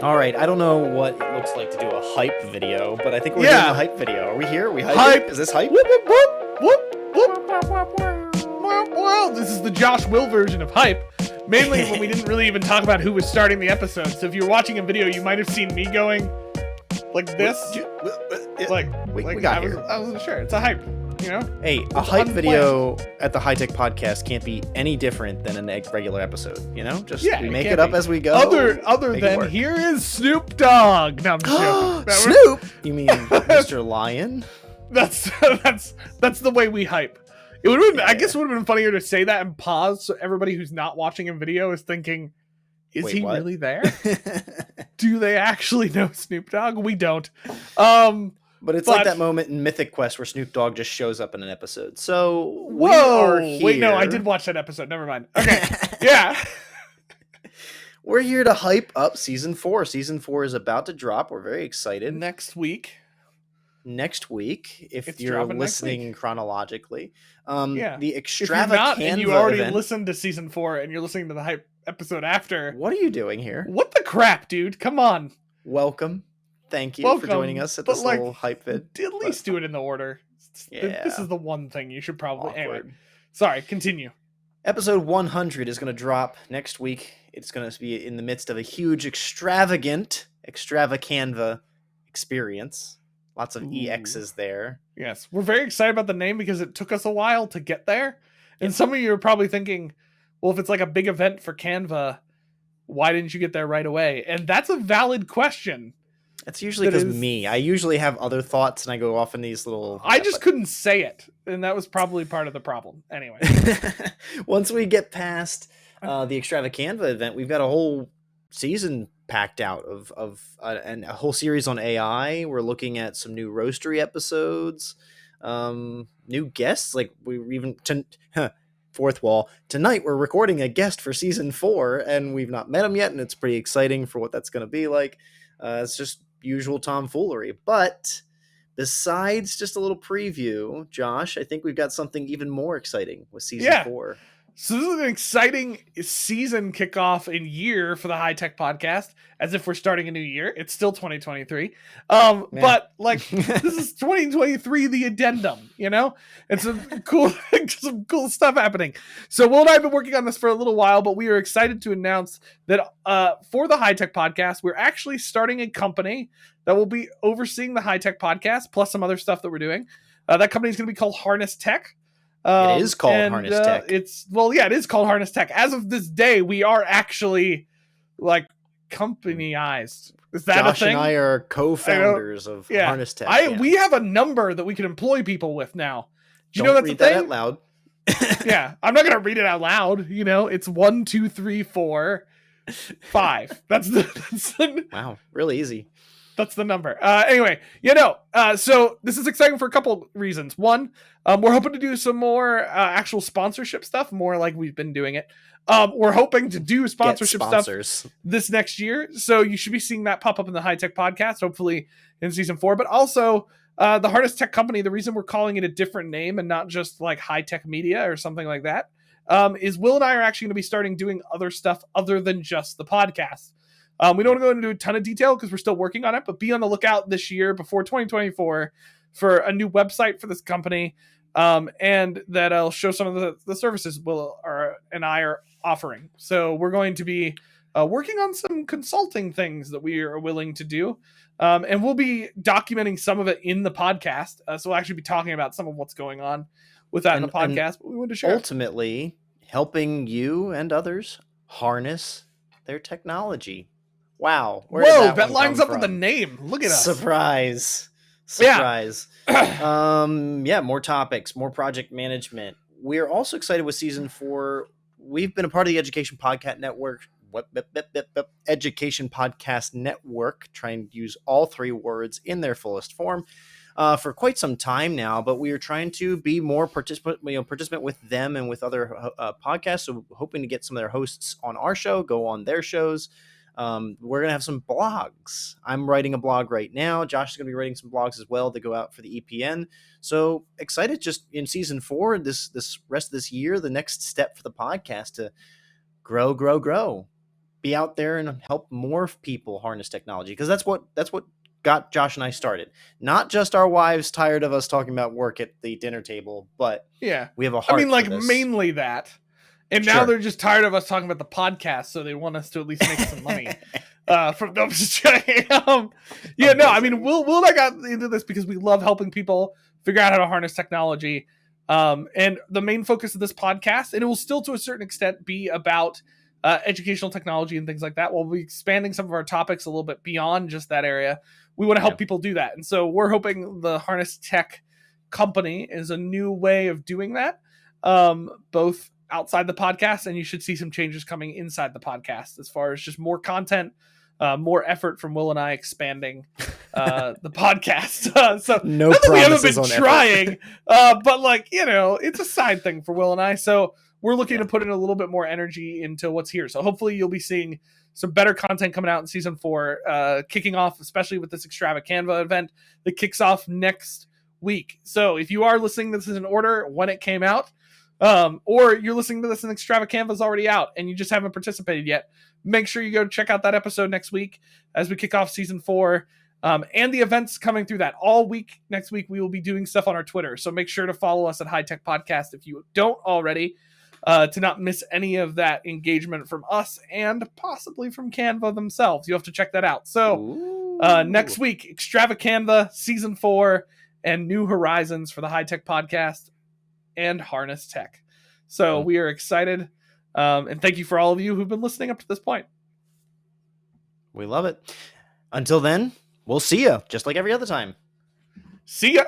All right, I don't know what it looks like to do a hype video, but I think we're doing Yeah. a hype video. Are we here? Are we hyping? Hype. Is this hype? Whoop, whoop, whoop, whoop, whoop. Well, this is the Josh Will version of hype. Mainly when we didn't really even talk about who was starting the episode. So if you're watching a video, you might have seen me going like this. We got here. I wasn't sure. It's a hype, you know? Hey, a hype video at the High Tech Podcast can't be any different than a regular episode, you know? Just we make it up as we go. Other than here is Snoop Dogg. No, I'm just joking. Snoop? You mean Mr. Lion? That's the way we hype. It would have been, I guess it would have been funnier to say that and pause so everybody who's not watching in video is thinking, is he really there? Do they actually know Snoop Dogg? We don't. But it's like that moment in Mythic Quest where Snoop Dogg just shows up in an episode. So wait, no, I did watch that episode. Never mind. Okay, yeah. We're here to hype up season 4. Season 4 is about to drop. We're very excited. Next week, if you're listening chronologically. The Extravaganza if you're not, and you already event. listened to season 4 and you're listening to the hype episode after. What are you doing here? What the crap, dude? Come on. Welcome. Thank you for joining us at this little hype vid. At least do it in the order. Yeah. This is the one thing you should probably... Awkward. Anyway, sorry, continue. Episode 100 is going to drop next week. It's going to be in the midst of a huge Extravaganza experience. Lots of EXs there. Yes, we're very excited about the name because it took us a while to get there. And some of you are probably thinking, well, if it's like a big event for Canva, why didn't you get there right away? And that's a valid question. It's usually because me. I usually have other thoughts and I go off in these little... I just couldn't say it. And that was probably part of the problem. Anyway. Once we get past the Extravaganza event, we've got a whole season packed out and a whole series on AI. We're looking at some new roastery episodes, new guests. Like we even fourth wall tonight. We're recording a guest for season 4, and we've not met him yet, and it's pretty exciting for what that's going to be like. It's just usual tomfoolery, but besides just a little preview, Josh, I think we've got something even more exciting with season 4. So this is an exciting season kickoff in year for the High Tech Podcast, as if we're starting a new year. It's still 2023. But like this is 2023, the addendum, you know? And some cool stuff happening. So Will and I have been working on this for a little while, but we are excited to announce that for the High Tech Podcast, we're actually starting a company that will be overseeing the High Tech Podcast, plus some other stuff that we're doing. That company is going to be called Harness Tech. It is called Harness Tech. It is called Harness Tech. As of this day, we are actually like companyized. Is that Josh a thing? and I are co-founders of Harness Tech. We have a number that we can employ people with now. Do you Don't know that's read a thing? that out loud. Yeah, I'm not gonna read it out loud. You know, it's 1, 2, 3, 4, 5. That's the wow, really easy. That's the number. Anyway, so this is exciting for a couple reasons. One, we're hoping to do some more actual sponsorship stuff, more like we've been doing it. We're hoping to do sponsorship stuff this next year. So you should be seeing that pop up in the High Tech Podcast, hopefully in season 4. But also the Harness Tech Company, the reason we're calling it a different name and not just like High Tech Media or something like that, is Will and I are actually going to be starting doing other stuff other than just the podcast. We don't want to go into a ton of detail because we're still working on it, but be on the lookout this year before 2024 for a new website for this company, and that I'll show some of the services Will and I are offering. So we're going to be working on some consulting things that we are willing to do, and we'll be documenting some of it in the podcast. So we'll actually be talking about some of what's going on with that in the podcast. But we want to share ultimately helping you and others harness their technology. Wow. Whoa, that lines up with the name. Look at us. Surprise. More topics, more project management. We're also excited with season 4. We've been a part of the Education Podcast Network. Education Podcast Network, trying to use all 3 words in their fullest form for quite some time now, but we are trying to be more participant with them and with other podcasts. So hoping to get some of their hosts on our show, go on their shows. We're going to have some blogs. I'm writing a blog right now. Josh is going to be writing some blogs as well to go out for the EPN. So excited just in season 4, this rest of this year, the next step for the podcast to grow. Be out there and help more people harness technology, because that's what got Josh and I started. Not just our wives tired of us talking about work at the dinner table, but yeah, we have a heart. I mean, like for this. mainly that. And now they're just tired of us talking about the podcast, so they want us to at least make some money. From no, I'm just kidding. Yeah, no, I mean, Will and I got into this because we love helping people figure out how to harness technology. And the main focus of this podcast, and it will still to a certain extent be about educational technology and things like that. We'll be expanding some of our topics a little bit beyond just that area. We want to help people do that. And so we're hoping the Harness Tech company is a new way of doing that, both outside the podcast, and you should see some changes coming inside the podcast as far as just more content, more effort from Will and I expanding the podcast. So no not that we haven't promises been on trying, but like, you know, it's a side thing for Will and I. So we're looking to put in a little bit more energy into what's here. So hopefully you'll be seeing some better content coming out in season 4, kicking off, especially with this Extravacanva event that kicks off next week. So if you are listening to this in order when it came out, or you're listening to this and Extravacanva is already out and you just haven't participated yet, make sure you go check out that episode next week as we kick off season 4, and the events coming through that all week. Next week we will be doing stuff on our Twitter, so make sure to follow us at High Tech Podcast if you don't already, to not miss any of that engagement from us and possibly from Canva themselves. You have to check that out. So next week, Extravacanva season 4 and New Horizons for the High Tech Podcast and Harness Tech. So we are excited, and thank you for all of you who've been listening up to this point. We love it. Until then, we'll see you just like every other time. See ya.